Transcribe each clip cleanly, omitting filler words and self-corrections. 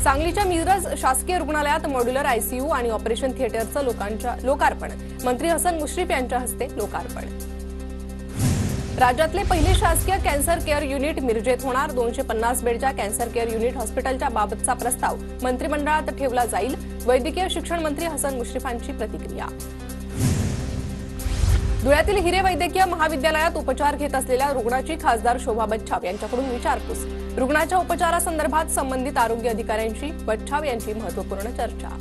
सांगलीच्या मिरज शासकीय रुग्णालयात मॉड्युलर आयसीयू आणि ऑपरेशन थिएटरचं लोकार्पण मंत्री हसन मुश्रीफ यांच्या हस्ते लोकार्पण। राज्यातले पहिले शासकीय कॅन्सर केअर युनिट मिरजेत होणार। 250 बेडच्या कॅन्सर केअर युनिट हॉस्पिटलच्या बाबतचा प्रस्ताव मंत्रिमंडळात ठेवला जाईल। वैद्यकीय शिक्षण मंत्री हसन मुश्रीफांची प्रतिक्रिया। धुळ्यातील हिरे वैद्यकीय महाविद्यालयात उपचार घेत असलेल्या रुग्णाची खासदार शोभा बच्छाव यांच्याकडून विचारपूस। रुग्णाच्या उपचारासंदर्भात संबंधित आरोग्य अधिकाऱ्यांशी बच्छाव यांची महत्त्वपूर्ण चर्चा।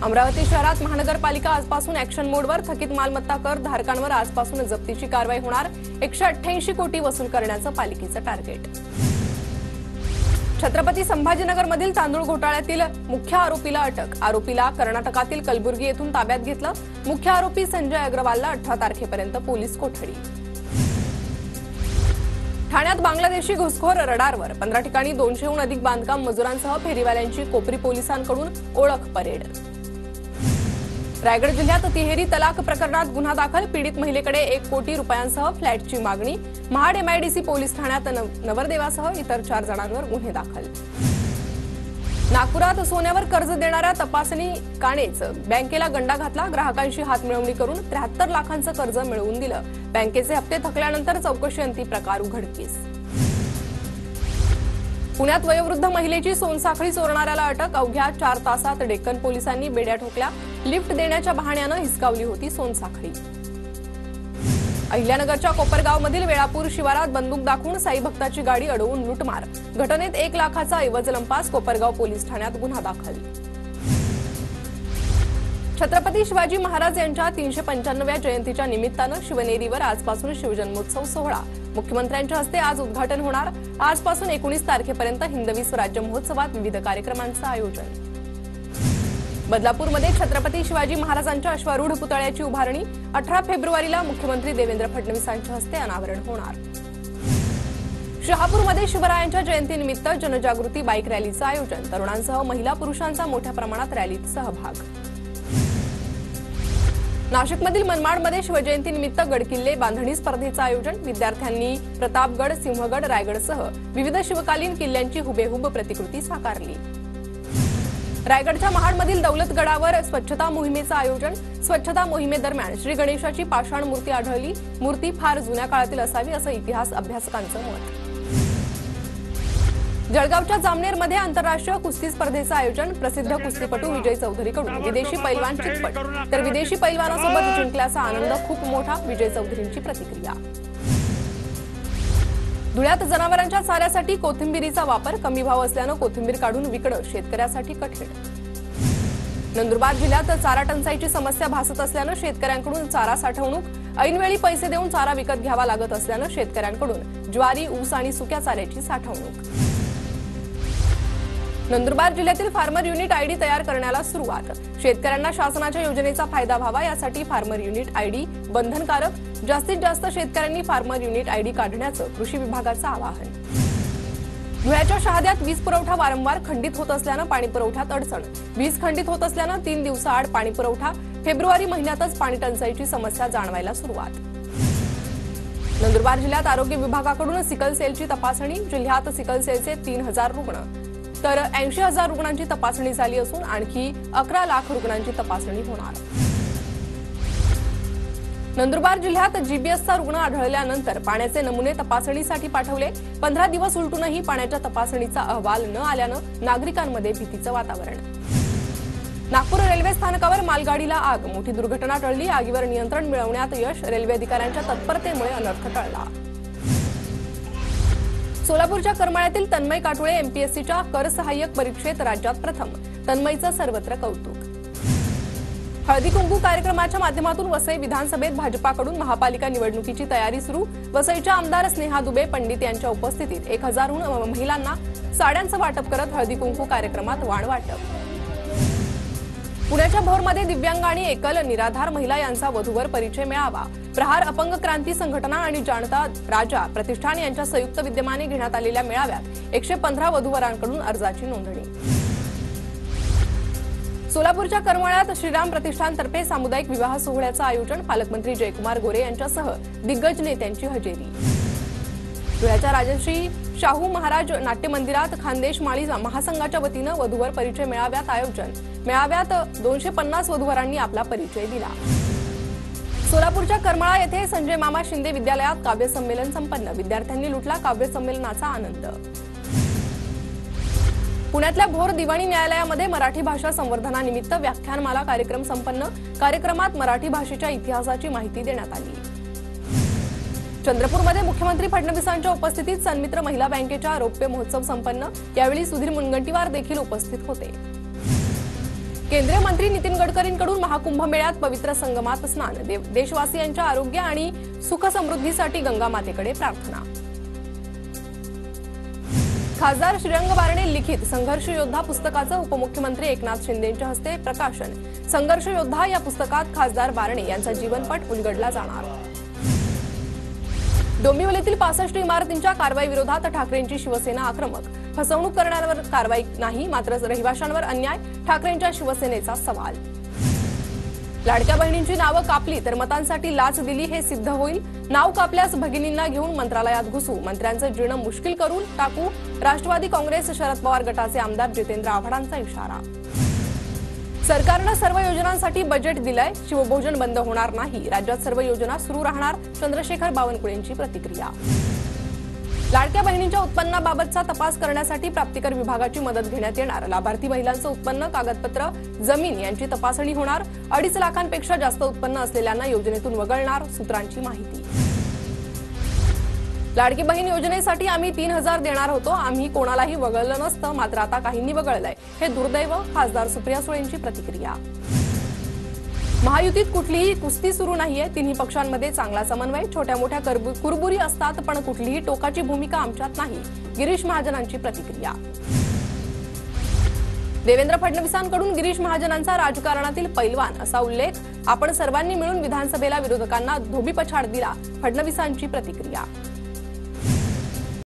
अमरावती शहरात महानगरपालिका आजपासून ॲक्शन मोडवर। थकीत मालमत्ता कर धारकांवर आजपासून जप्तीची कारवाई होणार। 188 कोटी वसूल करण्याचं पालिकेचं टार्गेट। छत्रपती संभाजीनगरमधील तांदूळ घोटाळ्यातील मुख्य आरोपीला अटक। आरोपीला कर्नाटकातील कलबुर्गी येथून ताब्यात घेतलं। मुख्य आरोपी संजय अग्रवालला 18 तारखेपर्यंत पोलीस कोठडी। ठाण्यात बांगलादेशी घुसखोर रडारवर। 15 ठिकाणी 200हून अधिक बांधकाम मजुरांसह फेरीवाल्यांची कोपरी पोलिसांकडून ओळख परेड। रायगड जिल्ह्यात तिहेरी तलाक प्रकरणात गुन्हा दाखल। पीडित महिलेकडे 1 कोटी रुपयांसह फ्लॅटची मागणी। महाड एमआयडीसी पोलीस ठाण्यात नवरदेवासह इतर 4 जणांवर गुन्हे दाखल। नागपुरात सोन्यावर कर्ज देणाऱ्या तपासणी काणेच बँकेला गंडा घातला। ग्राहकांशी हातमिळवणी करून 73 लाखांचं कर्ज मिळवून दिलं। बँकेचे हप्ते थकल्यानंतर चौकशीअंती प्रकार उघडकीस। पुण्यात वयोवृद्ध महिलेची सोनसाखळी चोरणाऱ्याला अटक। अवघ्या 4 तासात डेक्कन पोलिसांनी बेड्या ठोकल्या। लिफ्ट देण्याच्या बहाण्यानं हिसकावली होती सोनसाखळी। अहिल्यानगरच्या कोपरगावमधील वेळापूर शिवारात बंदूक दाखवून साई भक्ताची गाडी अडवून लूटमार। घटनेत 1 लाखाचा ऐवज लंपास। कोपरगाव पोलीस ठाण्यात गुन्हा दाखल। छत्रपती शिवाजी महाराज यांच्या 395व्या जयंतीच्या निमित्तानं शिवनेरीवर आजपासून शिवजन्मोत्सव सोहळा। मुख्यमंत्र्यांच्या हस्ते आज उद्घाटन होणार। आजपासून 19 तारखेपर्यंत हिंदवी स्वराज्य महोत्सवात विविध कार्यक्रमांचं आयोजन। बदलापूरमध्ये छत्रपती शिवाजी महाराजांच्या अश्वारूढ पुतळ्याची उभारणी। 18 फेब्रुवारीला मुख्यमंत्री देवेंद्र फडणवीसांच्या हस्ते अनावरण होणार। शहापूरमध्ये शिवरायांच्या जयंतीनिमित्त जनजागृती बाईक रॅलीचं आयोजन। तरुणांसह महिला पुरुषांचा मोठ्या प्रमाणात रॅलीत सहभाग। नाशिकमधील मनमाडमध्ये शिवजयंतीनिमित्त गडकिल्ले बांधणी स्पर्धेचं आयोजन। विद्यार्थ्यांनी प्रतापगड, सिंहगड, रायगडसह विविध शिवकालीन किल्ल्यांची हुबेहूब प्रतिकृती साकारली। रायगडच्या महाडमधील दौलतगडावर स्वच्छता मोहिमेचं आयोजन। स्वच्छता मोहिमेदरम्यान श्री गणेशाची पाषाण मूर्ती आढळली। मूर्ती फार जुन्या काळातील असावी असं इतिहास अभ्यासकांचं मत। जळगावच्या जामनेरमध्ये आंतरराष्ट्रीय कुस्ती स्पर्धेचं आयोजन। प्रसिद्ध कुस्तीपटू विजय चौधरीकडून विदेशी पैलवान चितपट, तर विदेशी पैलवानासोबत जिंकल्याचा आनंद खूप मोठा। विजय चौधरींची प्रतिक्रिया। धुळ्यात जनावरांच्या चाऱ्यासाठी कोथिंबीरीचा वापर। कमी भाव असल्यानं कोथिंबीर काढून विकणं शेतकऱ्यासाठी कठीण। नंदुरबार जिल्ह्यात चारा टंचाईची समस्या भासत असल्यानं शेतकऱ्यांकडून चारा साठवणूक। ऐनवेळी पैसे देऊन चारा विकत घ्यावा लागत असल्यानं शेतकऱ्यांकडून ज्वारी, ऊस आणि सुक्या चाऱ्याची साठवणूक। नंदुरबार जिल्ह्यातील फार्मर युनिट आयडी तयार करण्याला सुरुवात। शेतकऱ्यांना शासनाच्या योजनेचा फायदा व्हावा यासाठी फार्मर युनिट आयडी बंधनकारक। जास्तीत जास्त शेतकऱ्यांनी फार्मर युनिट आयडी काढण्याचं कृषी विभागाचं आवाहन। धुळ्याच्या शहाद्यात वीज पुरवठा वारंवार खंडित होत असल्यानं पाणी पुरवठ्यात अडचण। वीज खंडित होत असल्यानं 3 दिवसाआड पाणी पुरवठा। फेब्रुवारी महिन्यातच पाणी टंचाईची समस्या जाणवायला सुरुवात। नंदुरबार जिल्ह्यात आरोग्य विभागाकडून सिकल सेलची तपासणी। जिल्ह्यात सिकल सेलचे 3000 रुग्ण, तर 80,000 रुग्णांची तपासणी झाली असून आणखी 11 लाख रुग्णांची तपासणी होणार। नंदुरबार जिल्ह्यात जीबीएसचा रुग्ण आढळल्यानंतर पाण्याचे नमुने तपासणीसाठी पाठवले। 15 दिवस उलटूनही पाण्याच्या तपासणीचा अहवाल न आल्यानं नागरिकांमध्ये भीतीचं वातावरण। नागपूर रेल्वे स्थानकावर मालगाडीला आग। मोठी दुर्घटना टळली। आगीवर नियंत्रण मिळवण्यात यश। रेल्वे अधिकाऱ्यांच्या तत्परतेमुळे अनर्थ टळला। सोलापूरच्या करमाळ्यातील तन्मय काटोळे एमपीएससीच्या कर सहाय्यक परीक्षेत राज्यात प्रथम। तन्मयचं सर्वत्र कौतुक। हळदी कुंकू कार्यक्रमाच्या माध्यमातून वसई विधानसभेत भाजपाकडून महापालिका निवडणुकीची तयारी सुरू। वसईच्या आमदार स्नेहा दुबे पंडित यांच्या उपस्थितीत 1000हून महिलांना साड्यांचं वाटप करत हळदी कुंकू कार्यक्रमात वाण वाटप। पुण्याच्या भोरमध्ये दिव्यांग आणि एकल निराधार महिला यांचा वधूवर परिचय मेळावा। प्रहार अपंग क्रांती संघटना आणि जाणता राजा प्रतिष्ठान यांच्या संयुक्त विद्यमाने घेण्यात आलेल्या मेळाव्यात 115 वधूवरांकडून अर्जाची नोंदणी। सोलापूरच्या करमाळ्यात श्रीराम प्रतिष्ठानतर्फे सामुदायिक विवाह सोहळ्याचं आयोजन। पालकमंत्री जयकुमार गोरे यांच्यासह दिग्गज नेत्यांची हजेरी। धुळ्याच्या राजश्री शाहू महाराज नाट्य मंदिरात खानदेश माळी महासंघाच्या वतीनं वधूवर परिचय मेळाव्यात आयोजन। मेळाव्यात 250 वधूवरांनी आपला परिचय दिला। सोलापूरच्या करमाळा येथे संजय मामा शिंदे विद्यालयात काव्य संमेलन संपन्न। विद्यार्थ्यांनी लुटला काव्य संमेलनाचा आनंद। पुण्यातल्या भोर दिवाणी न्यायालयामध्ये मराठी भाषा संवर्धनानिमित्त व्याख्यानमाला कार्यक्रम संपन्न। कार्यक्रमात मराठी भाषेच्या इतिहासाची माहिती देण्यात आली। चंद्रपूरमध्ये मुख्यमंत्री फडणवीसांच्या उपस्थितीत सन्मित्र महिला बँकेच्या रौप्य महोत्सव संपन्न। यावेळी सुधीर मुनगंटीवार देखील उपस्थित होते। केंद्रीय मंत्री नितीन गडकरींकडून महाकुंभमेळ्यात पवित्र संगमात स्नान। देशवासियांच्या आरोग्य आणि सुख समृद्धीसाठी गंगा मातेकडे प्रार्थना। खासदार श्रीरंग बारणे लिखित संघर्ष योद्धा पुस्तकाचं उपमुख्यमंत्री एकनाथ शिंदेंच्या हस्ते प्रकाशन। संघर्ष योद्धा या पुस्तकात खासदार बारणे यांचा जीवनपट उलगडला जाणार। डोंबिवलीतील 65 इमारतींच्या कारवाईविरोधात ठाकरेंची शिवसेना आक्रमक। फसवणूक करणाऱ्यांवर कारवाई नाही, मात्र रहिवाशांवर अन्याय, ठाकरेंच्या शिवसेनेचा सवाल। लाडक्या बहिणींची नावं कापली तर मतांसाठी लाच दिली हे सिद्ध होईल। नाव कापल्यास भगिनींना घेऊन मंत्रालयात घुसू, मंत्र्यांचं जीणं मुश्किल करून टाकू। राष्ट्रवादी काँग्रेस शरद पवार गटाचे आमदार जितेंद्र आव्हाडांचा इशारा। सरकारनं सर्व योजनांसाठी बजेट दिलंय, शिवभोजन बंद होणार नाही, राज्यात सर्व योजना सुरू राहणार। चंद्रशेखर बावनकुळेंची प्रतिक्रिया। लाडक्या बहिणींच्या उत्पन्नाबाबतचा तपास करण्यासाठी प्राप्तिकर विभागाची मदत घेण्यात येणार। लाभार्थी महिलांचं उत्पन्न, कागदपत्र, जमीन यांची तपासणी होणार। 2.5 लाखांपेक्षा जास्त उत्पन्न असलेल्यांना योजनेतून वगळणार, सूत्रांची माहिती। लाडकी बहीण योजनेसाठी आम्ही 3,000 देणार होतो, आम्ही कोणालाही वगळलं नसतं, मात्र आता काहींनी वगळलंय, हे दुर्दैव। खासदार सुप्रिया सुळेंची प्रतिक्रिया। महायुतीत कुठलीही कुस्ती सुरू नाहीये, तिन्ही पक्षांमध्ये चांगला समन्वय, छोट्या मोठ्या कुरबुरी असतात पण कुठलीही टोकाची भूमिका आमच्यात नाही। गिरीश महाजनांची प्रतिक्रिया। देवेंद्र फडणवीसांकडून गिरीश महाजनांचा राजकारणातील पैलवान असा उल्लेख। आपण सर्वांनी मिळून विधानसभेला विरोधकांना धोबीपछाड दिला, फडणवीसांची प्रतिक्रिया।